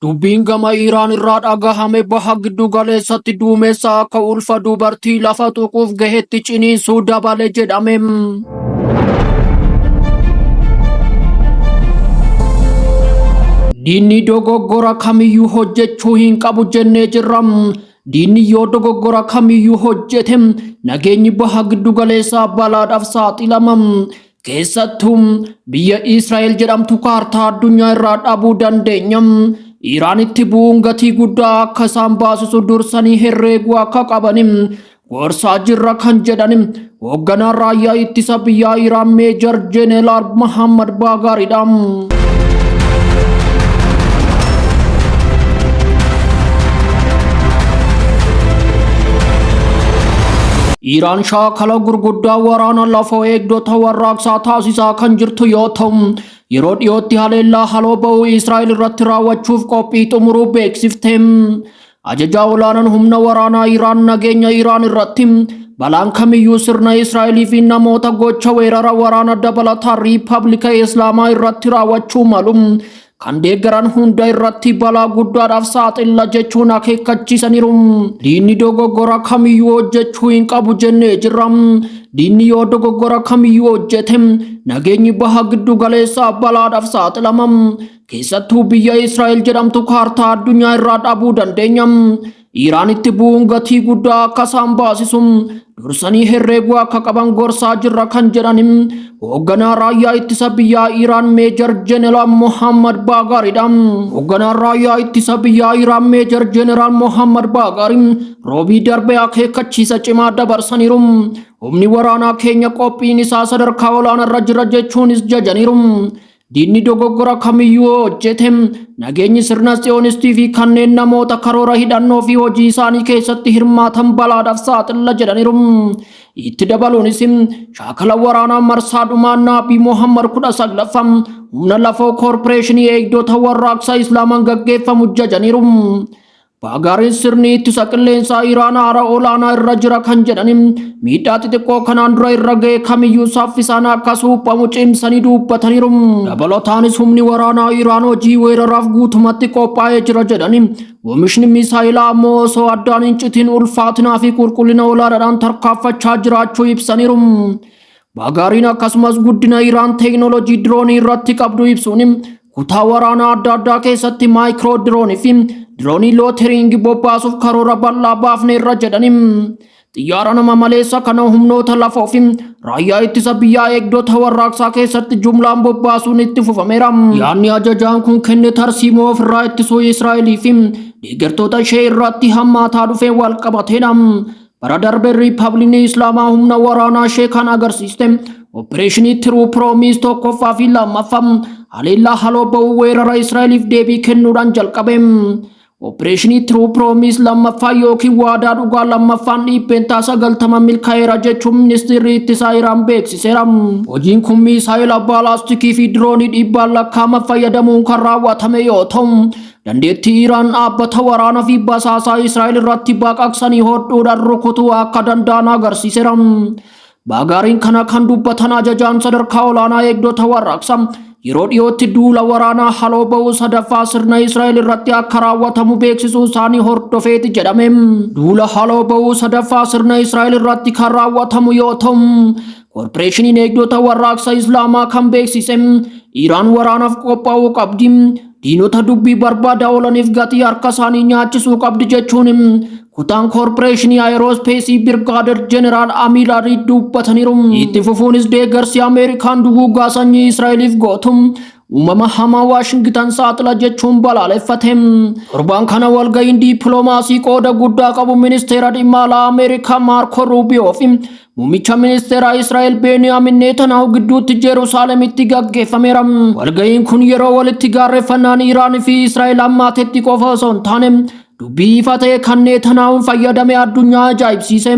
Dubbiin gama Iraan irraa dhagahame baha giddu galeessatti duumessa akka ulfa dubartii lafa tuquuf gaheetti ciniinsuu dabale jedhame. Diinni dogoggora kamiyyuu hojjechuu hin qabu jennee jirra. Diinni yoo dogoggora kamiyyuu hojjete nageenyi baha giddu galeessaa balaadhaaf saaxilama. Keessattuu biyya Israa'el jedhamtu kaartaa addunyaa irraa dhabuu dandeenya. Iraanitti bu'uun gatii guddaa akka isaan baasisu dursanii herreeguu akka qaban gorsaa jirra kan jedhan hoogganaan raayyaa ittisa biyyaa Iraan Meejar Jeneraal Mohammad Baagariidha. Iraan shaakala gurguddaa waraana lafa eegdota warraaqsaa taasisaa kan jirtu yoo ta'u, yeroo dhiyootti haleellaa haloo ba'uu Israa'el irratti raawwachuuf qophii xumuruu beeksifte. Ajajaa olaanaan humna waraanaa Iraan nageenya Iraan irratti balaan kamiyyuu sirna Israa'elii fi namoota gocha weerara waraana dabalataa Riippaabilika Islaamaa irratti raawwachuu malu kan deeggaran hunda irratti balaa guddaadhaaf saaxila jechuun akeekkachiisaniiru. Diinni dogoggora kamiyyuu hojjechuu hin qabu jennee jirra. Diinni yoo dogoggora kamiyyuu hojjete nageenyi baha giddu galeessaa balaadhaaf saaxilama. Keessattuu biyya Israa'el jedhamtu kaartaa addunyaa irraa dhabuu dandeenya. Iraanitti bu'uun gatii guddaa akka isaan baasisu dursanii herreeguu akka qaban gorsaa jirra kan jedhan hoogganaa raayyaa ittisa biyyaa Iraan Meejar Jeneraal Mohammad Baagariidha. Hoogganaan raayyaa ittisa biyyaa Iraan Meejar Jeneraal Mohammad Baagari roobii darbee akeekkachiisa cimaa dabarsaniiru. Humni waraanaa keenya qophiin isaa sadarkaa olaanaarra jira jechuunis jajaniiru. Diinni dogoggora kamiyyuu hojjete nageenyi sirna Sionistii fi kanneen namoota karoora hidhannoo fi hojii isaanii keessatti hirmaatan balaadhaaf saaxila jedhaniiru. Itti dabaluunis shaakala waraanaa marsaa dhumaannaa Abiy Mohammad 19ffaa humna lafoo koorporeeshinii eegdota warraaqsa Islaamaan gaggeeffamu jajaniiru. Baagariin sirni ittisa qilleensaa Iraan haara olaanaa irra jira kan jedhan miidhaa xixiqqoo kanaan dura irra ga'e kamiyyuu saffisaan akka suphamu cimsanii dubbataniiru. Dabalataanis humni waraanaa Iraan hojii weeraraaf guutumatti qophaa'ee jira jedhan oomishni misaayilaa ammoo osoo addaan hin citin ulfaatinaa fi qulqullina olaanaadhaan tarkaanfachaa jiraachuu ibsaniiru. Baagariin akkasumas guddina Iraan teeknooloojii diroonii irratti qabdu ibsuun kutaa waraanaa adda addaa keessatti maayikiroo diroonii fi diroonii looteringii bobbaasuuf karoora bal'aa baafne irra jedhani. Xiyyaara nama maleessa kana humnoota lafoo fi raayyaa ittisa biyyaa eegdota warraaqsaa keessatti jumlaan bobbaasuun itti fufameera. Yaadni ajajaan kun kenne tarsiimoo ofirraa ittisuu Israa'elii fi deeggartoota ishee irratti hammaataa dhufee wal qabateedha. Bara darbe Riippaabilikni Islaamaa humna waraanaa ishee kan agarsiiste Opereeshinii Tiruu Piroomiis tokkoffaa fi lammaffaa haleellaa haloo ba'uu weerara Israa'eliif deebii kennuudhaan jalqabe. Opereeshinii Tiruu Piroomiis lammaffaa yookiin waadaa dhugaa lammaffaan dhibbeentaa 90 milkaa'eera jechuun ministeerri ittisaa Iraan beeksiseera. Hojiin kun misaayila baalaastikii fi diroonii dhibbaan lakkaa'aman fayyadamuun kan raawwatame yoo ta'u, dandeettii Iraan dhaabbata waraanaa fi basaasaa Israa'el irratti baqaqsanii hodhuudhaan rukutuu akka danda'an agarsiiseera. Baagariin kana kan dubbatan ajajaan sadarkaa olaanaa eegdota warraaqsaa yeroo dhiyootti duula waraanaa haloo ba'uu sadaffaa sirna Israa'el irratti akka raawwatamu beeksisuu isaanii hordofeeti jedhame. Duula haloo ba'uu sadaffaa sirna Israa'el irratti kan raawwatamu yoo ta'u, koorporeeshiniin eegdota warraaqsa Islaamaa kan beeksise Iraan waraanaaf qophaa'uu qabdi. Diinota dubbii barbaada oolaniif gatii harka isaanii nyaachisuu qabdi jechuun kutaan koorporeeshinii aerospeesii Birgaadeer Jeneraal Amiir Ariid dubbataniiru. Itti fufuunis deeggarsi Ameerikaan duguuggaa sanyii Israa'eliif gootu uumama hamaa Waashingitan saaxila jechuun balaaleffate. Torbaan kana walga'iin dippiloomaasii qooda guddaa qabu ministeera dhimma alaa Ameerikaa Maarko Ruubiyoo fi muummicha ministeera Israa'el Beniyaamin Netanyaahuu gidduutti Jerusaaleemitti gaggeeffameera. Walga'iin kun yeroo walitti gaarreeffannaan Iraan fi Israa'el hammaatetti qofa osoo hin taane dubbii ifa ta'e kan Netanyaahuu fayyadame addunyaa ajaa'ibsiise.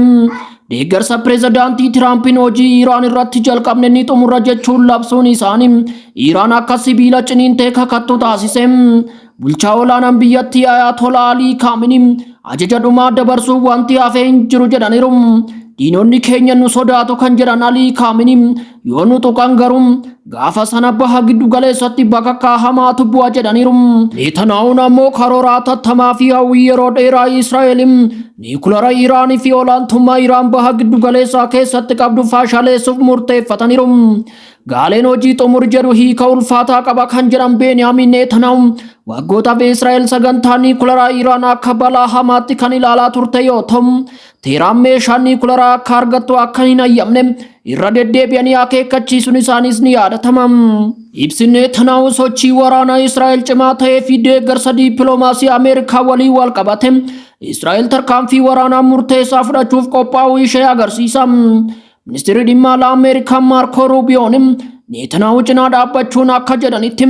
Deeggarsa pireezidaantii Tiraampiin hojii Iraan irratti jalqabne ni xumura jechuun labsuun isaanii Iraan akka sibiila ciniintee kakattu taasise. Bulchaa olaanaan biyyattii Ayatollah Ali Khamenei ajaja dhumaa dabarsuu wanti hafee hin jiru jedhaniiru. diinonni keenya nu sodaatu kan jedhan Alii Kaaminiin yoo nu tuqan garuu gaafa sana baha giddu galeessatti bakka hamaatu bu'a jedhaniiru. Netanyahuun ammoo karoora tattamaa fi hawwii yeroo dheeraa Israa'eliin niikulara Iraanii fi olaantummaa Iraan baha giddu galeessaa keessatti qabdu fashaleessuuf murteeffataniiru. Gaaleen hojii xumur jedhu hiika ulfaataa qaba kan jedhan Beniyaamin Netanyahuun waggootaaf Israa'el sagantaa niikulara Iraan akka balaa hamaatti kan ilaalaa turte yoo ta'u, Teheraan meeshaa niikularaa akka argattu akka hin hayyamne irra deddeebi'anii akeekkachiisuun isaanis ni yaadatama. Ibsi Netanyahu sochii waraanaa Israa'el cimaa ta'ee fi deeggarsa dippiloomaasii Ameerikaa waliin wal qabate Israa'el tarkaanfii waraanaa murteessaa fudhachuuf qophaa'uu ishee agarsiisa. Ministeerri dhimma alaa Ameerikaa Maarko Ruubiyoonis Netanyahu cinaa dhaabbachuun akka jedhanitti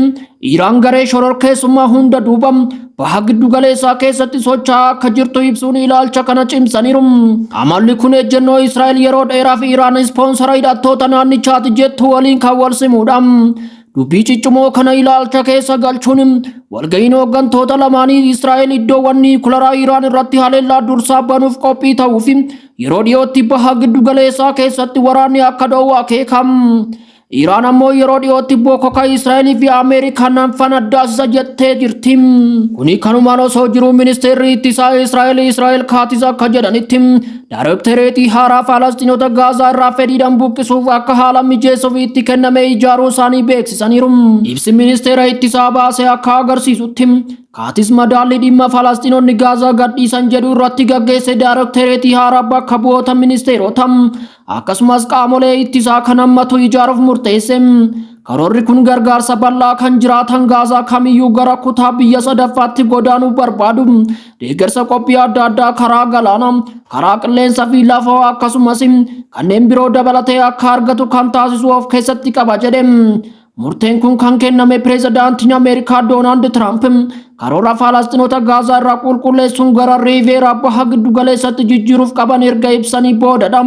Iraan garee shororkeessummaa hunda duuba baha giddu galeessaa keessatti socho'aa akka jirtu ibsuun ilaalcha kana cimsaniiru. Amalli kun ejjennoo Israa'el yeroo dheeraaf Iraan ispoonsara hidhattoota naannichaati jettu waliin kan wal simuudha. Dubbii ciccimoo kana ilaalcha keessa galchuun walga'iin hooggantoota lamaanii Israa'el iddoowwan niikularaa Iraan irratti haleellaa dursaa banuuf qophii ta'uuf yeroo dhiyootti baha giddu galeessaa keessatti waraanni akka dhoowwu akeekama. Iraan ammoo yeroo dhiyootti bokoka Israa'elii fi Ameerikaan fanaddaasisa jettee jirti. Kuni kanumaan osoo jiru ministeerri ittisaa Israa'el Kaatis akka jedhanitti Daarektereetii haaraa Falasxiinota Gaazaa irraa fedhiidhaan buqqisuuf akka haala mijeessuuf itti kenname ijaaruu isaanii beeksisaniiru. Ibsi ministeera ittisaa baasee akka agarsiisutti Kaatis madaalli dhimma Falasxiinonni Gaazaa gadhiisan jedhu irratti gaggeesse Daarektereetii haaraa bakka bu'oota ministeerota akkasumas qaamolee ittisaa kan hammatu ijaaruuf murteesse. Karoorri kun gargaarsa bal'aa kan jiraatan Gaazaa kamiyyuu gara kutaa biyya sadaffaatti godaanuu barbaadu deeggarsa qophii adda addaa karaa galaanaa, karaa qilleensaa fi lafaa akkasumas kanneen biroo dabalatee akka argatu kan taasisu of keessatti qaba jedhe. Murteen kun kan kenname pireezidaantiin Ameerikaa Doonaald Tiraamp karoora Falasxiinota Gaazaa irraa qulqulleessuun gara Riiveeraa baha giddu galeessatti jijjiiruuf qaban erga ibsanii boodadha.